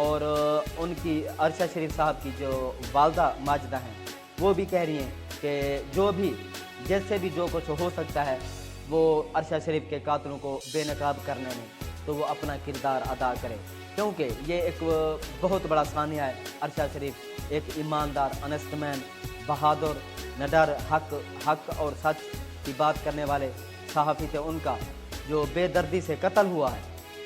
اور ان کی عرشہ شریف صاحب کی جو والدہ ماجدہ ہیں وہ بھی کہہ رہی ہیں کہ جو بھی جیسے بھی جو کچھ ہو سکتا ہے وہ عرشہ شریف کے قاتلوں کو بے نقاب کرنے میں تو وہ اپنا کردار ادا کرے، کیونکہ یہ ایک بہت بڑا ثانیہ ہے۔ عرشہ شریف ایک ایماندار، آنیسٹ مین، بہادر، نڈر، حق اور سچ کی بات کرنے والے صحافی تھے۔ ان کا جو بے دردی سے قتل ہوا ہے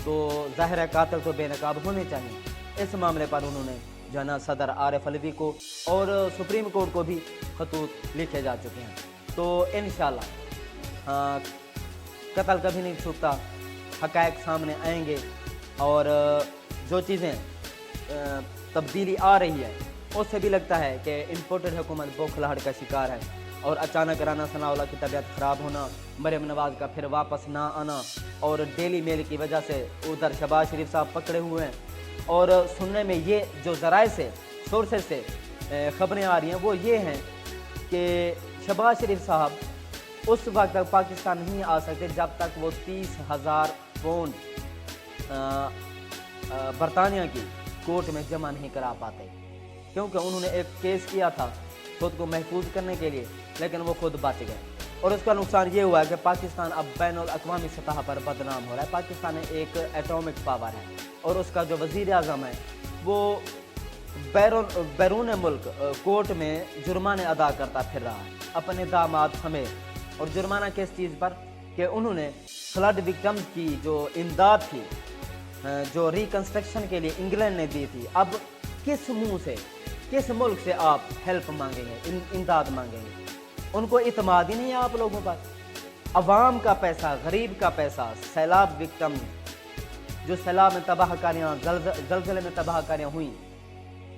تو ظاہر ہے قاتل تو بے نقاب ہونے چاہیے۔ اس معاملے پر انہوں نے جو ہے نا صدر عارف علوی کو اور سپریم کورٹ کو بھی خطوط لکھے جا چکے ہیں۔ تو انشاءاللہ قتل کبھی نہیں چھپتا، حقائق سامنے آئیں گے اور جو چیزیں تبدیلی آ رہی ہے اس سے بھی لگتا ہے کہ امپورٹڈ حکومت بوکھلاہٹ کا شکار ہے، اور اچانک رانا ثناء اللہ کی طبیعت خراب ہونا، مریم نواز کا پھر واپس نہ آنا، اور ڈیلی میل کی وجہ سے ادھر شہباز شریف صاحب پکڑے ہوئے ہیں، اور سننے میں یہ جو ذرائع سے سورسز سے خبریں آ رہی ہیں وہ یہ ہیں کہ شہباز شریف صاحب اس وقت تک پاکستان نہیں آ سکتے جب تک وہ 30,000 پاؤنڈ برطانیہ کی کورٹ میں جمع نہیں کرا پاتے، کیونکہ انہوں نے ایک کیس کیا تھا خود کو محفوظ کرنے کے لیے، لیکن وہ خود بچ گئے، اور اس کا نقصان یہ ہوا ہے کہ پاکستان اب بین الاقوامی سطح پر بدنام ہو رہا ہے۔ پاکستان ایک ایٹامک پاور ہے، اور اس کا جو وزیر اعظم ہے وہ بیرون ملک کورٹ میں جرمانے ادا کرتا پھر رہا ہے اپنے داماد سمیت، اور جرمانہ کس چیز پر کہ انہوں نے فلڈ وکٹمز کی جو امداد تھی جو ریکنسٹرکشن کے لیے انگلینڈ نے دی تھی، اب کس منہ سے کس ملک سے آپ ہیلپ مانگیں گے، امداد مانگیں گے؟ ان کو اعتماد ہی نہیں ہے آپ لوگوں پر۔ عوام کا پیسہ، غریب کا پیسہ، سیلاب وکٹم جو سیلاب میں تباہ کاریاں، زلزلے میں تباہ کاریاں ہوئیں،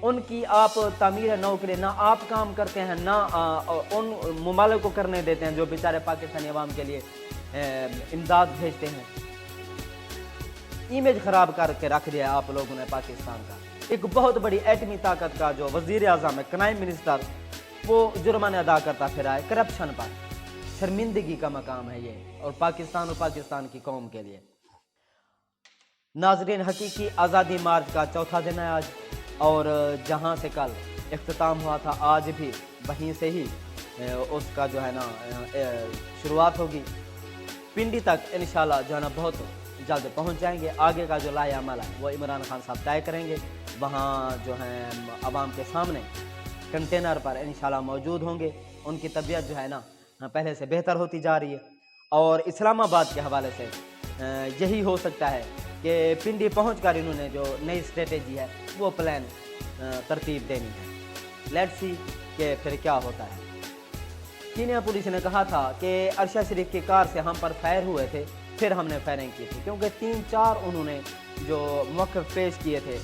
ان کی آپ تعمیر نو کے لیے نہ آپ کام کرتے ہیں، نہ ان ممالک کو کرنے دیتے ہیں جو بیچارے پاکستانی عوام کے لیے امداد بھیجتے ہیں۔ امیج خراب کر کے رکھ دیا آپ لوگوں نے پاکستان کا۔ ایک بہت بڑی ایٹمی طاقت کا جو وزیر اعظم ہے، پرائم منسٹر، وہ جرمانے ادا کرتا پھرا ہے کرپشن پر۔ شرمندگی کا مقام ہے یہ، اور پاکستان کی قوم کے لیے۔ ناظرین، حقیقی آزادی مارچ کا چوتھا دن ہے آج، اور جہاں سے کل اختتام ہوا تھا آج بھی وہیں سے ہی اس کا جو ہے نا شروعات ہوگی۔ پنڈی تک انشاءاللہ جو ہے نا بہت جلد پہنچ جائیں گے۔ آگے کا جو لائحہ عمل ہے وہ عمران خان صاحب طے کریں گے، وہاں جو ہیں عوام کے سامنے کنٹینر پر انشاءاللہ موجود ہوں گے۔ ان کی طبیعت جو ہے نا پہلے سے بہتر ہوتی جا رہی ہے، اور اسلام آباد کے حوالے سے یہی ہو سکتا ہے کہ پنڈی پہنچ کر انہوں نے جو نئی اسٹریٹجی ہے وہ پلان ترتیب دینی ہے۔ لیٹس سی کہ پھر کیا ہوتا ہے۔ کینیا پولیس نے کہا تھا کہ عرشہ شریف کی کار سے ہم پر فائر ہوئے تھے، پھر ہم نے فائرنگ کی تھی، کیونکہ 3-4 انہوں نے جو موقف پیش کیے تھے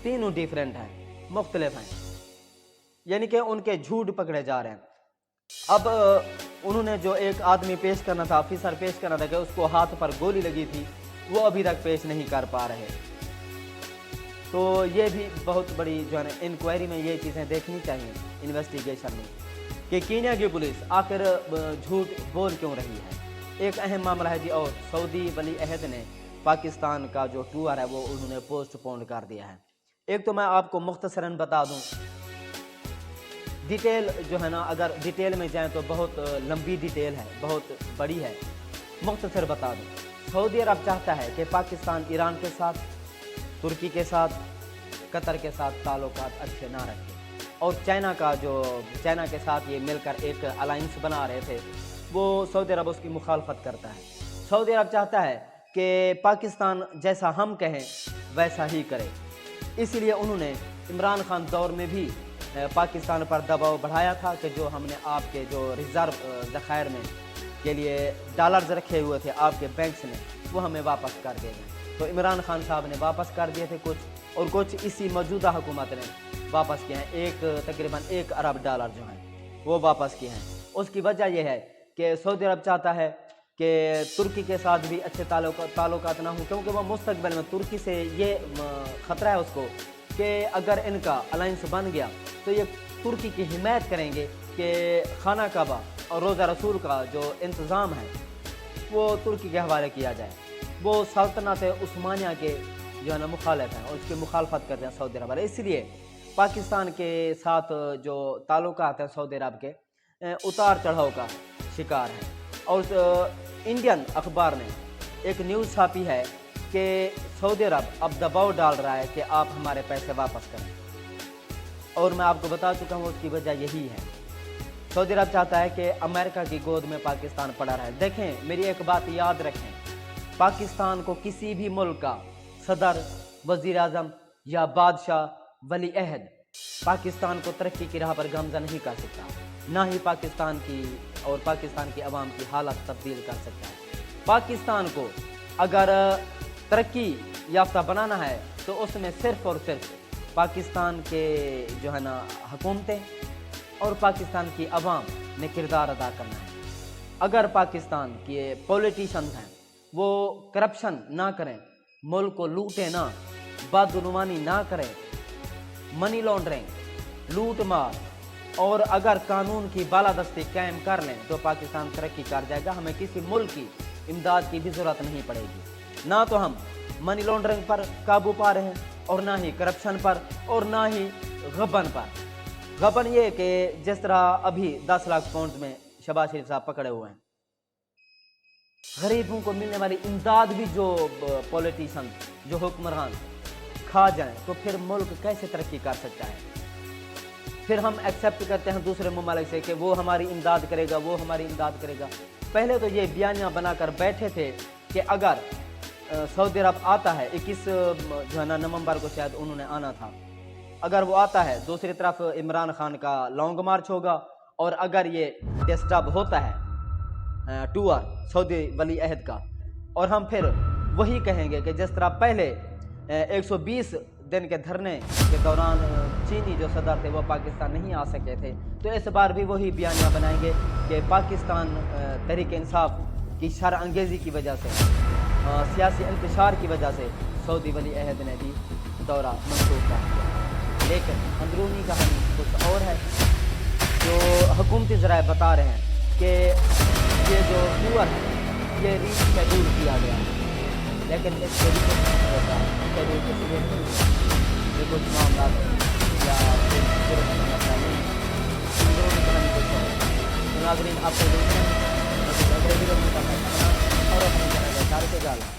تینوں ڈیفرنٹ ہیں، مختلف ہیں، یعنی کہ ان کے جھوٹ پکڑے جا رہے ہیں۔ اب انہوں نے جو ایک آدمی پیش کرنا تھا، آفیسر پیش کرنا تھا کہ اس کو ہاتھ پر گولی لگی تھی، وہ ابھی تک پیش نہیں کر پا رہے۔ تو یہ بھی بہت بڑی جو ہے نا انکوائری میں یہ چیزیں دیکھنی چاہیے، انویسٹیگیشن میں، کہ کینیا کی پولیس آخر جھوٹ بول کیوں رہی ہے۔ ایک اہم معاملہ ہے جی، اور سعودی ولی عہد نے پاکستان کا جو ٹور ہے وہ انہوں نے پوسٹ پون کر دیا ہے۔ ایک تو میں آپ کو مختصراً بتا دوں، ڈیٹیل جو ہے نا اگر ڈیٹیل میں جائیں تو بہت لمبی ڈیٹیل ہے، بہت بڑی ہے، مختصر بتا دوں۔ سعودی عرب چاہتا ہے کہ پاکستان ایران کے ساتھ، ترکی کے ساتھ، قطر کے ساتھ تعلقات اچھے نہ رکھے، اور چائنا کے ساتھ یہ مل کر ایک الائنس بنا رہے تھے، وہ سعودی عرب اس کی مخالفت کرتا ہے۔ سعودی عرب چاہتا ہے کہ پاکستان جیسا ہم کہیں ویسا ہی کرے، اسی لیے انہوں نے عمران خان دور میں بھی پاکستان پر دباؤ بڑھایا تھا کہ جو ہم نے آپ کے جو ریزرو ذخائر میں کے لیے ڈالرز رکھے ہوئے تھے آپ کے بینکس میں، وہ ہمیں واپس کر دے گئے۔ تو عمران خان صاحب نے واپس کر دیے تھے کچھ، اور کچھ اسی موجودہ حکومت نے واپس کیے ہیں، تقریباً 1 ارب ڈالر جو ہیں وہ واپس کیے ہیں۔ اس کی وجہ یہ ہے کہ سعودی عرب چاہتا ہے کہ ترکی کے ساتھ بھی اچھے تعلقات نہ ہوں، کیونکہ وہ مستقبل میں ترکی سے یہ خطرہ ہے اس کو کہ اگر ان کا الائنس بن گیا تو یہ ترکی کی حمایت کریں گے کہ خانہ کعبہ اور روزہ رسول کا جو انتظام ہے وہ ترکی کے حوالے کیا جائے۔ وہ سلطنت عثمانیہ کے جو ہے نا مخالف ہیں اور اس کی مخالفت کرتے ہیں سعودی عرب والے، اس لیے پاکستان کے ساتھ جو تعلقات ہیں سعودی عرب کے اتار چڑھاؤ کا شکار ہیں۔ اور انڈین اخبار نے ایک نیوز چھاپی ہے کہ سعودی عرب اب دباؤ ڈال رہا ہے کہ آپ ہمارے پیسے واپس کریں، اور میں آپ کو بتا چکا ہوں اس کی وجہ یہی ہے۔ سعودی عرب چاہتا ہے کہ امریکہ کی گود میں پاکستان پڑا رہے۔ دیکھیں میری ایک بات یاد رکھیں، پاکستان کو کسی بھی ملک کا صدر، وزیر اعظم یا بادشاہ، ولی عہد پاکستان کو ترقی کی راہ پر گامزن نہیں کر سکتا، نہ ہی پاکستان کی اور پاکستان کی عوام کی حالت تبدیل کر سکتا ہے۔ پاکستان کو اگر ترقی یافتہ بنانا ہے تو اس میں صرف اور صرف پاکستان کے جو ہے نا حکومتیں اور پاکستان کی عوام نے کردار ادا کرنا ہے۔ اگر پاکستان کے پولیٹیشنز ہیں وہ کرپشن نہ کریں، ملک کو لوٹیں نہ، بدعنوانی نہ کریں، منی لانڈرنگ، لوٹ مار، اور اگر قانون کی بالادستی قائم کر لیں تو پاکستان ترقی کر جائے گا۔ ہمیں کسی ملک کی امداد کی بھی ضرورت نہیں پڑے گی، نہ تو ہم منی لانڈرنگ پر قابو پا رہے ہیں اور نہ ہی کرپشن پر اور نہ ہی غبن پر۔ غبن یہ کہ جس طرح ابھی 10 لاکھ پاؤنڈ میں شہباز شریف صاحب پکڑے ہوئے ہیں، غریبوں کو ملنے والی امداد بھی جو پولیٹیشن، جو حکمران کھا جائیں تو پھر ملک کیسے ترقی کر سکتا ہے؟ پھر ہم ایکسیپٹ کرتے ہیں دوسرے ممالک سے کہ وہ ہماری امداد کرے گا، وہ ہماری امداد کرے گا۔ پہلے تو یہ بیانیاں بنا کر بیٹھے تھے کہ اگر سعودی عرب آتا ہے، 21 جو ہے نا نومبر کو شاید انہوں نے آنا تھا، اگر وہ آتا ہے دوسری طرف عمران خان کا لانگ مارچ ہوگا، اور اگر یہ ڈسٹرب ہوتا ہے ٹور سعودی ولی عہد کا، اور ہم پھر وہی کہیں گے کہ جس طرح پہلے 120 دن کے دھرنے کے دوران چینی جو صدر تھے وہ پاکستان نہیں آ سکے تھے، تو اس بار بھی وہی بیانیاں بنائیں گے کہ پاکستان تحریک انصاف کی شرح انگیزی کی وجہ سے، سیاسی انتشار کی وجہ سے سعودی ولی عہد نے بھی دورہ منسوخ کر دیا۔ لیکن اندرونی کہانی کچھ اور ہے، جو حکومتی ذرائع بتا رہے ہیں کہ یہ جو ٹور ہے یہ ری شیڈول کیا گیا ہے، لیکن اس طریقے سے نہیں ہوتا، شیڈول کے ذریعے نہیں ہوتا، یہ کچھ معاملات یا مسئلہ نہیں ہے، اندرونی کہانی کچھ اور۔ ناظرین آپ کو دیکھیں اگلے ویڈیو میں اور اپنی چینل کا اشارے کے ڈالیں۔